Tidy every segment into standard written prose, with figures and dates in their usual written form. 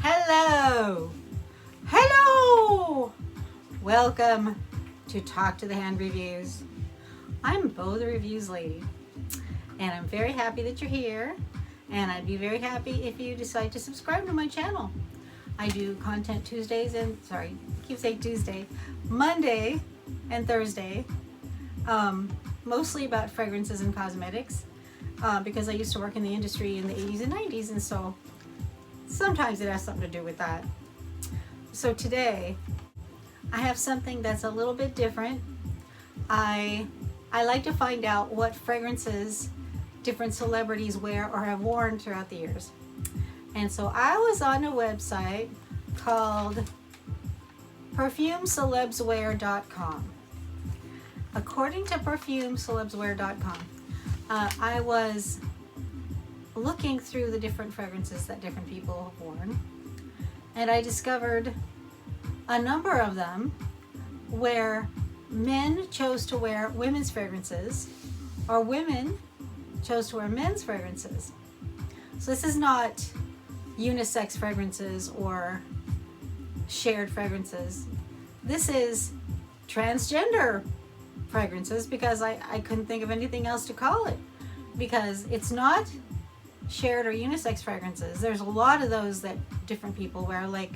Hello! Hello! Welcome to Talk to the Hand Reviews. I'm Bo the Reviews Lady, and I'm very happy that you're here, and I'd be very happy if you decide to subscribe to my channel. I do content Tuesdays and, sorry, I keep saying Tuesday, Monday and Thursday, mostly about fragrances and cosmetics, because I used to work in the industry in the 80s and 90s, and so sometimes it has something to do with that. So today, I have something that's a little bit different. I like to find out what fragrances different celebrities wear or have worn throughout the years. And so I was on a website called Perfumcelebswear.com. According to Perfumcelebswear.com, I was looking through the different fragrances that different people have worn, and I discovered a number of them where men chose to wear women's fragrances or women chose to wear men's fragrances. So this is not unisex fragrances or shared fragrances. This is transgender fragrances, because I couldn't think of anything else to call it, because it's not shared or unisex fragrances. There's a lot of those that different people wear, like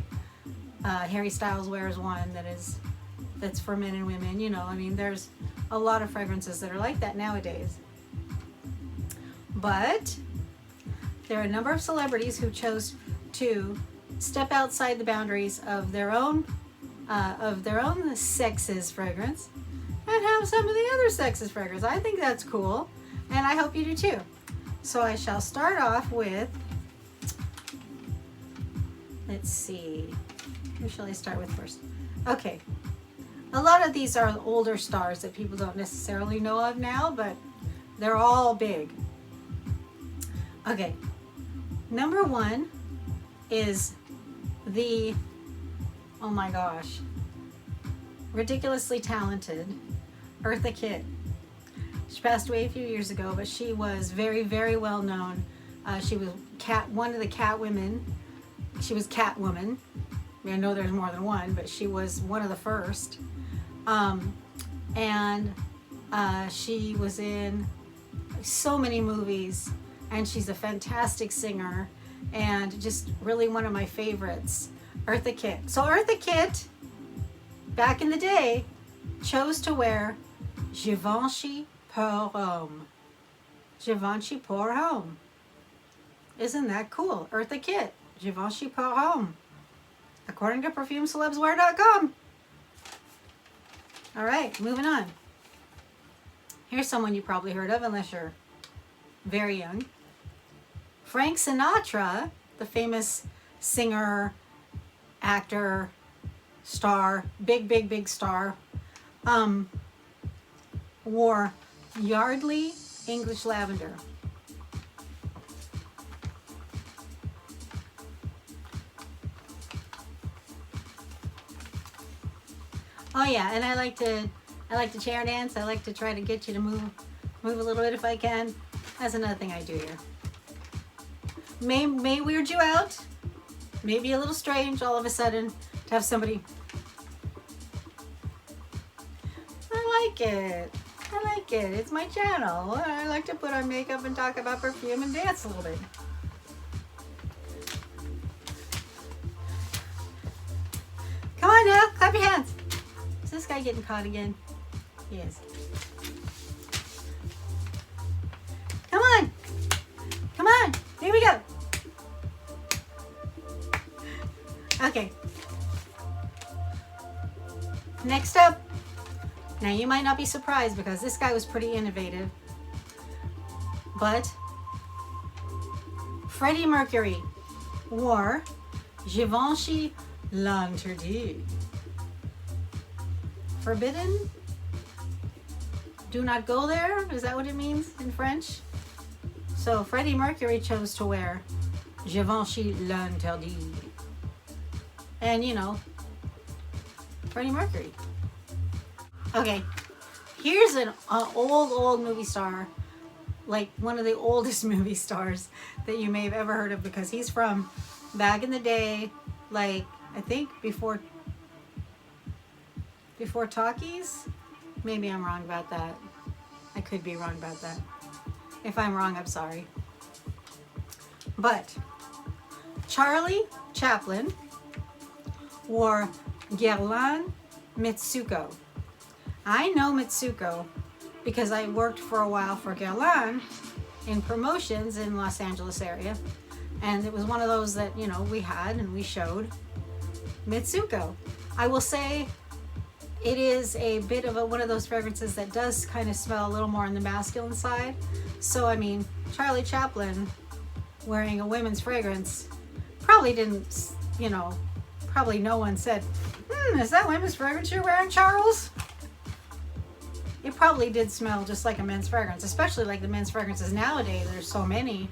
Harry Styles wears one that's for men and women, you know. I mean, there's a lot of fragrances that are like that nowadays. But there are a number of celebrities who chose to step outside the boundaries of their own sex's fragrance and have some of the other sex's fragrance. I think that's cool, and I hope you do too. So I shall start off with, let's see, who shall I start with first? Okay, a lot of these are older stars that people don't necessarily know of now, but they're all big. Okay, number one is the, oh my gosh, ridiculously talented Eartha Kitt. She passed away a few years ago, but she was very, very well known. She was one of the cat women. She was Catwoman. I mean, I know there's more than one, but she was one of the first. She was in so many movies, and she's a fantastic singer, and just really one of my favorites, Eartha Kitt. So Eartha Kitt, back in the day, chose to wear Givenchy pour Homme. Givenchy pour Homme. Isn't that cool? Eartha Kitt, Givenchy pour Homme. According to Perfumcelebswear.com. All right, moving on. Here's someone you probably heard of, unless you're very young. Frank Sinatra, the famous singer, actor, star, big star, wore Yardley English Lavender. Oh yeah, and I like to chair dance. I like to try to get you to move a little bit if I can. That's another thing I do here. May weird you out. May be a little strange all of a sudden to have somebody. I like it. It's my channel. I like to put on makeup and talk about perfume and dance a little bit. Come on now, clap your hands. Is this guy getting caught again? He is. Come on. Here we go. Okay. Next up. Now you might not be surprised because this guy was pretty innovative, but Freddie Mercury wore Givenchy Londee. Forbidden? Do not go there? Is that what it means in French? So Freddie Mercury chose to wear Givenchy Londee. And you know, Freddie Mercury. Okay, here's an old movie star, like one of the oldest movie stars that you may have ever heard of, because he's from back in the day, like I think before talkies. Maybe I'm wrong about that. I could be wrong about that. If I'm wrong, I'm sorry. But Charlie Chaplin wore Guerlain Mitsouko. I know Mitsouko because I worked for a while for Guerlain in promotions in Los Angeles area. And it was one of those that, you know, we had and we showed Mitsouko. I will say it is a bit of one of those fragrances that does kind of smell a little more on the masculine side. So, I mean, Charlie Chaplin wearing a women's fragrance probably didn't, you know, probably no one said, is that women's fragrance you're wearing, Charles? It probably did smell just like a men's fragrance, especially like the men's fragrances nowadays. There's so many.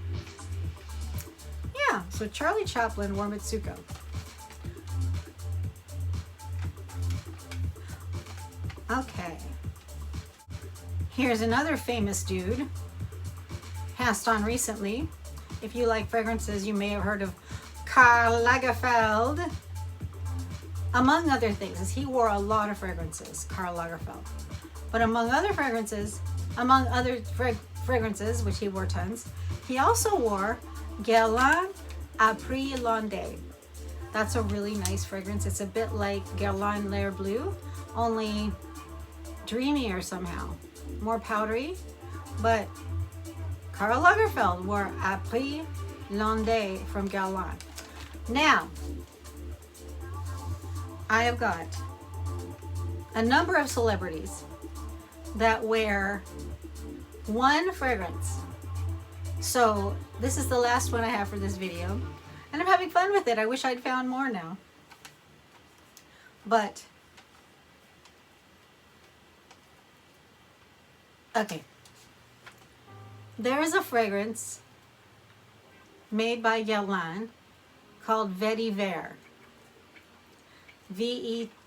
Yeah, so Charlie Chaplin wore Mitsouko. Okay. Here's another famous dude, passed on recently. If you like fragrances, you may have heard of Karl Lagerfeld. Among other things, he wore a lot of fragrances, Karl Lagerfeld. But among other fragrances, which he wore tons, he also wore Guerlain Apres Londee. That's a really nice fragrance. It's a bit like Guerlain L'air Bleu, only dreamier somehow, more powdery. But Karl Lagerfeld wore Apres Londee from Guerlain. Now, I have got a number of celebrities that wear one fragrance. So this is the last one I have for this video, and I'm having fun with it. I wish I'd found more now. But, okay. There is a fragrance made by Guerlain called Vetiver. V-E-T-I-V-E-R,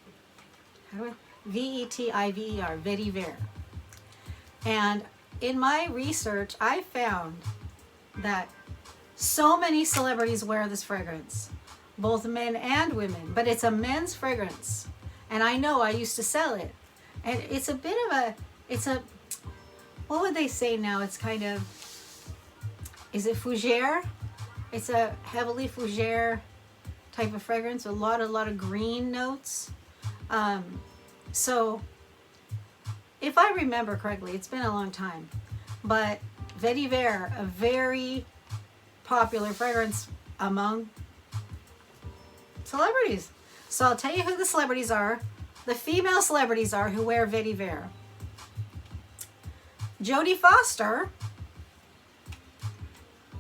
Vetiver. And in my research, I found that so many celebrities wear this fragrance, both men and women, but it's a men's fragrance. And I know I used to sell it. And it's a bit of what would they say now? It's kind of, is it fougere? It's a heavily fougere type of fragrance, a lot of green notes. So if I remember correctly, it's been a long time, but Vetiver, a very popular fragrance among celebrities. So I'll tell you who the celebrities are. The female celebrities are who wear Vetiver. Jodie Foster,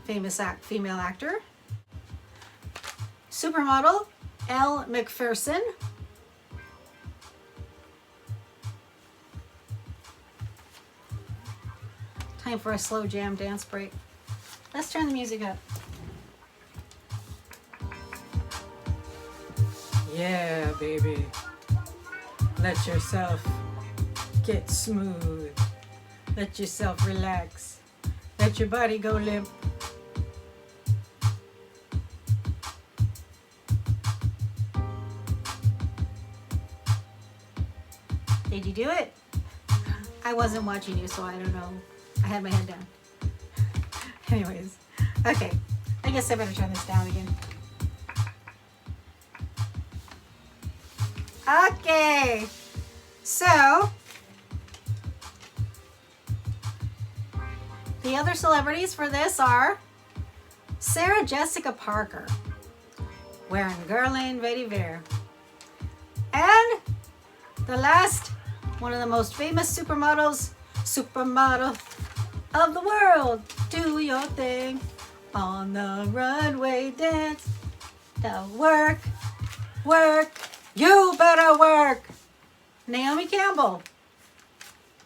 famous female actor. Supermodel Elle McPherson. Time for a slow jam dance break. Let's turn the music up. Yeah, baby. Let yourself get smooth. Let yourself relax. Let your body go limp. Did you do it? I wasn't watching you, so I don't know. I had my head down. Anyways, okay. I guess I better turn this down again. Okay. So, the other celebrities for this are Sarah Jessica Parker, wearing Guerlain Vetiver. And the last, one of the most famous supermodel of the world. Do your thing on the runway dance. Now work, work, you better work. Naomi Campbell.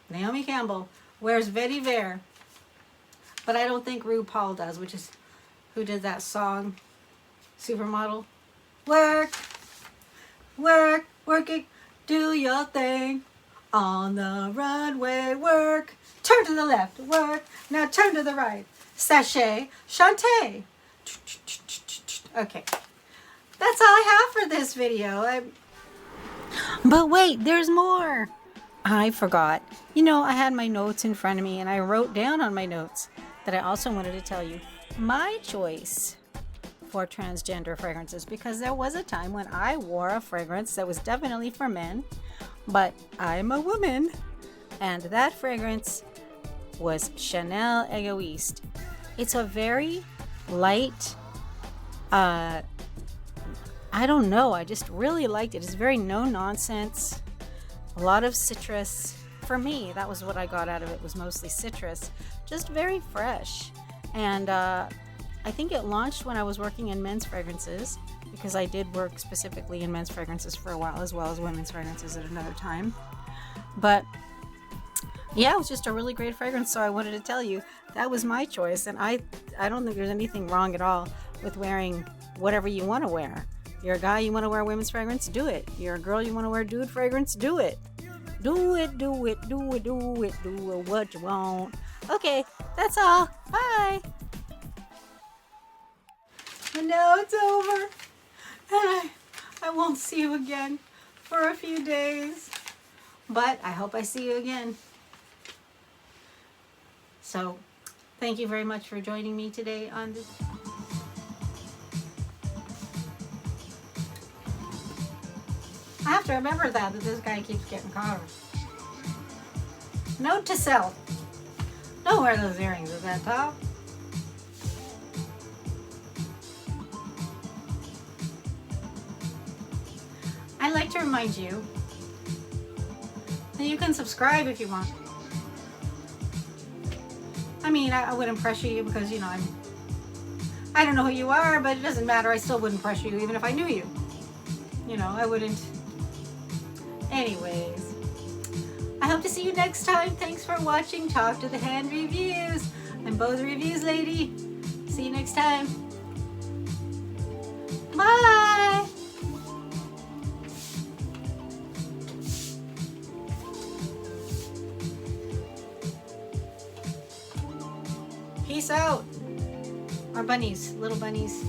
Naomi Campbell wears Vetiver. But I don't think RuPaul does, which is who did that song, Supermodel. Work, work, work it, do your thing On the runway, work. Turn to the left, work. Now turn to the right. Sachet, chante. Okay. That's all I have for this video. But wait, there's more. I forgot. You know, I had my notes in front of me and I wrote down on my notes that I also wanted to tell you my choice for transgender fragrances, because there was a time when I wore a fragrance that was definitely for men, but I'm a woman, and that fragrance was Chanel Egoist. It's a very light, I don't know, I just really liked it. It's very no nonsense, a lot of citrus. For me, that was what I got out of it, was mostly citrus, just very fresh. And I think it launched when I was working in men's fragrances, because I did work specifically in men's fragrances for a while, as well as women's fragrances at another time. But yeah, it was just a really great fragrance, so I wanted to tell you that was my choice. And I don't think there's anything wrong at all with wearing whatever you want to wear. You're a guy, you want to wear women's fragrance, do it. You're a girl, you want to wear dude fragrance, do it. Do it, do it, do it, do it, do it, what you want. Okay, that's all. Bye. And now it's over. And I won't see you again for a few days. But I hope I see you again. So, thank you very much for joining me today on this. I have to remember that this guy keeps getting caught. Note to self. Don't wear those earrings at that top. I'd like to remind you that you can subscribe if you want. I mean, I wouldn't pressure you because, you know, I don't know who you are, but it doesn't matter. I still wouldn't pressure you even if I knew you. You know, I wouldn't. Anyways, I hope to see you next time. Thanks for watching Talk to the Hand Reviews. I'm Bo's Reviews Lady. See you next time. Bye. Peace out. Our bunnies, little bunnies.